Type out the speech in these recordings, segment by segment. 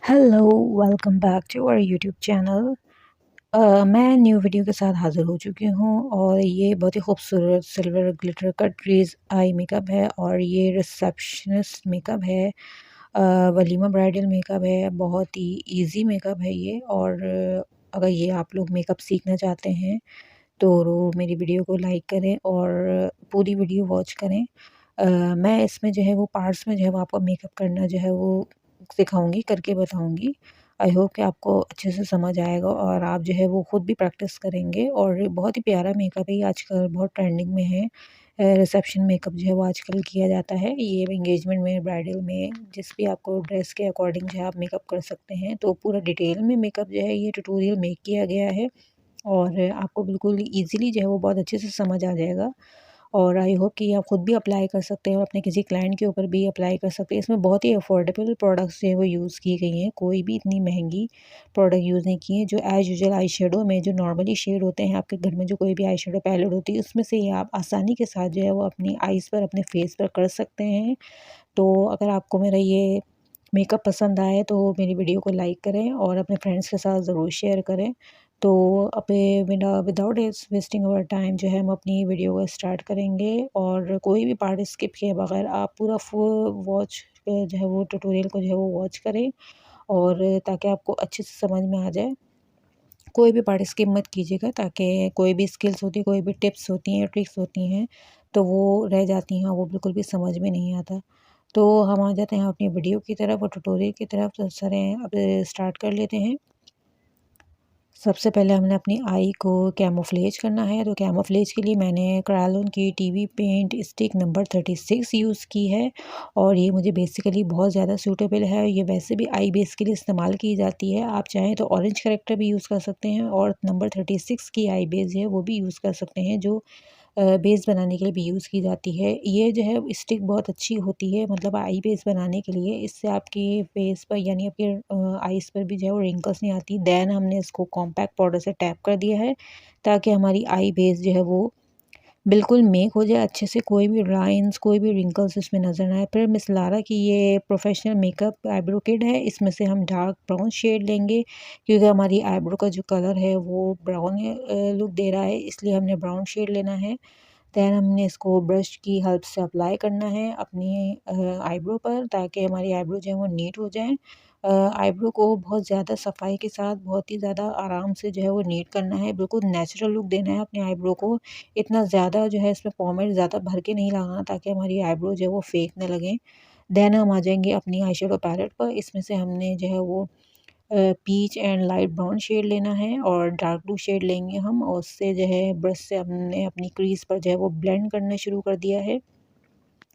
Hello, welcome back to our YouTube channel. मैं new video के साथ हाज़िर हो चुकी हूँ और ये बहुत ही खूबसूरत silver glitter cut crease eye makeup है और ये रिसेप्शनिस्ट मेकअप है। वलीमा ब्राइडल मेकअप है, बहुत ही इजी मेकअप है ये। और अगर ये आप लोग मेकअप सीखना चाहते हैं तो मेरी वीडियो को लाइक करें और पूरी वीडियो वॉच करें। मैं इसमें जो है वो पार्ट्स में जो है वो आपको मेकअप करना जो है वो सिखाऊँगी, करके बताऊँगी। आई होप कि आपको अच्छे से समझ आएगा और आप जो है वो खुद भी प्रैक्टिस करेंगे। और ये बहुत ही प्यारा मेकअप है, ये आजकल बहुत ट्रेंडिंग में है। रिसेप्शन मेकअप जो है वो आजकल किया जाता है। ये एंगेजमेंट में, ब्राइडल में, जिस भी आपको ड्रेस के अकॉर्डिंग जो है आप मेकअप कर सकते हैं। तो पूरा डिटेल में मेकअप जो है ये ट्यूटोरियल मेक किया गया है और आपको बिल्कुल ईज़िली जो है वो बहुत अच्छे से समझ आ जाएगा। और आई होप कि आप खुद भी अप्लाई कर सकते हैं और अपने किसी क्लाइंट के ऊपर भी अप्लाई कर सकते हैं। इसमें बहुत ही अफोर्डेबल प्रोडक्ट्स जो है वो यूज़ की गई हैं, कोई भी इतनी महंगी प्रोडक्ट यूज़ नहीं किए हैं। जो एज़ यूजुअल आई शेडो में जो नॉर्मली शेड होते हैं आपके घर में, जो कोई भी आई शेडो पैलेट होती है, उसमें से ही आप आसानी के साथ जो है वो अपनी आईज़ पर, अपने फेस पर कर सकते हैं। तो अगर आपको मेरा ये मेकअप पसंद आए तो मेरी वीडियो को लाइक करें और अपने फ्रेंड्स के साथ ज़रूर शेयर करें। तो अपने बिना विदाउट वेस्टिंग अवर टाइम जो है हम अपनी वीडियो को स्टार्ट करेंगे और कोई भी पार्ट स्किप किए बगैर आप पूरा फुल वॉच जो है वो ट्यूटोरियल को जो है वो वॉच करें और ताकि आपको अच्छे से समझ में आ जाए। कोई भी पार्ट स्किप मत कीजिएगा ताकि कोई भी स्किल्स होती है, कोई भी टिप्स होती हैं, ट्रिक्स होती हैं, तो वो रह जाती हैं, वो बिल्कुल भी समझ में नहीं आता। तो हम आ जाते हैं अपनी वीडियो की तरफ और ट्यूटोरियल की तरफ। तो सरें अब स्टार्ट कर लेते हैं। सबसे पहले हमने अपनी आई को कैमोफ्लेज करना है। तो कैमोफ्लेज के लिए मैंने क्रायोलन की TV paint stick number 36 use की है और ये मुझे बेसिकली बहुत ज़्यादा सूटेबल है। ये वैसे भी आई बेस के लिए इस्तेमाल की जाती है। आप चाहें तो ऑरेंज करेक्टर भी यूज़ कर सकते हैं और नंबर 36 की आई बेस है वो भी यूज़ कर सकते हैं, जो बेस बनाने के लिए भी यूज़ की जाती है। ये जो है स्टिक बहुत अच्छी होती है, मतलब आई बेस बनाने के लिए। इससे आपके फेस पर यानी आपके आईज़ पर भी जो है वो रिंकल्स नहीं आती। देन हमने इसको कॉम्पैक्ट पाउडर से टैप कर दिया है ताकि हमारी आई बेस जो है वो बिल्कुल मेक हो जाए अच्छे से, कोई भी लाइन्स, कोई भी रिंकल्स इसमें नज़र ना आए। फिर मिस लारा की ये प्रोफेशनल मेकअप आईब्रो किट है, इसमें से हम डार्क ब्राउन शेड लेंगे क्योंकि हमारी आईब्रो का जो कलर है वो ब्राउन लुक दे रहा है, इसलिए हमने ब्राउन शेड लेना है। दैन हमने इसको ब्रश की हेल्प से अप्लाई करना है अपनी आईब्रो पर ताकि हमारी आईब्रो जो है वो नीट हो जाए। आईब्रो को बहुत ज़्यादा सफाई के साथ, बहुत ही ज़्यादा आराम से जो है वो नीट करना है, बिल्कुल नेचुरल लुक देना है अपने आईब्रो को। इतना ज़्यादा जो है इसमें पॉमेड ज़्यादा भर के नहीं लगाना ताकि हमारी आईब्रो जो है वो फेक ना लगे। देन हम आ जाएंगे अपनी आई शेडो पैलेट पर। इसमें से हमने जो है वो peach and light brown shade लेना है और डार्क ब्लू शेड लेंगे हम और उससे जो है ब्रश से हमने अपनी क्रीज पर जो है वो ब्लेंड करना शुरू कर दिया है।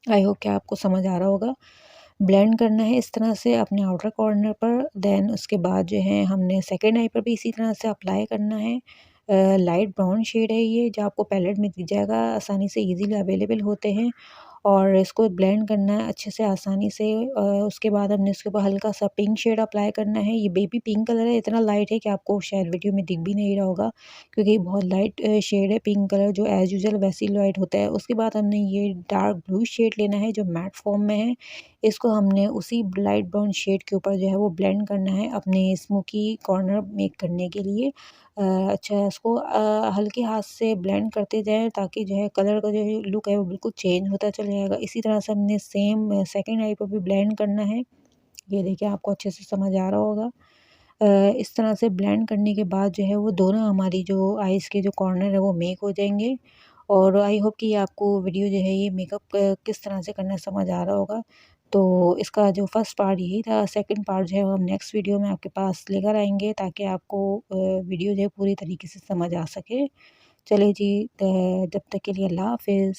आई होप कि आपको समझ आ रहा होगा। ब्लेंड करना है इस तरह से अपने आउटर कॉर्नर पर। देन उसके बाद जो है हमने सेकेंड आई पर भी इसी तरह से अप्लाई करना है। लाइट ब्राउन शेड है ये, जो आपको पैलेट में दिख जाएगा, आसानी से इजीली अवेलेबल होते हैं और इसको ब्लेंड करना है अच्छे से, आसानी से। उसके बाद हमने इसके ऊपर हल्का सा पिंक शेड अप्लाई करना है। ये बेबी पिंक कलर है, इतना लाइट है कि आपको शायद वीडियो में दिख भी नहीं रहा होगा क्योंकि ये बहुत लाइट शेड है पिंक कलर, जो एज़ यूजुअल वैसे ही लाइट होता है। उसके बाद हमने ये डार्क ब्लू शेड लेना है जो मैट फॉर्म में है। इसको हमने उसी लाइट ब्राउन शेड के ऊपर जो है वो ब्लेंड करना है अपने स्मोकी कॉर्नर मेक करने के लिए। अच्छा, इसको हल्के हाथ से ब्लेंड करते जाएँ ताकि जो है कलर का जो लुक है वो बिल्कुल चेंज होता चला जाएगा। इसी तरह से हमने सेम सेकंड आई पे भी ब्लेंड करना है। ये देखिए आपको अच्छे से समझ आ रहा होगा। इस तरह से ब्लेंड करने के बाद जो है वो दोनों हमारी जो आइज़ के जो कॉर्नर है वो मेक हो जाएँगे। और आई होप कि आपको वीडियो जो है ये मेकअप किस तरह से करना है समझ आ रहा होगा। तो इसका जो फर्स्ट पार्ट यही था, सेकंड पार्ट जो है वो हम नेक्स्ट वीडियो में आपके पास लेकर आएँगे ताकि आपको वीडियो जो है पूरी तरीके से समझ आ सके। चलिए जी, तब तक के लिए अल्लाह हाफ़िज़।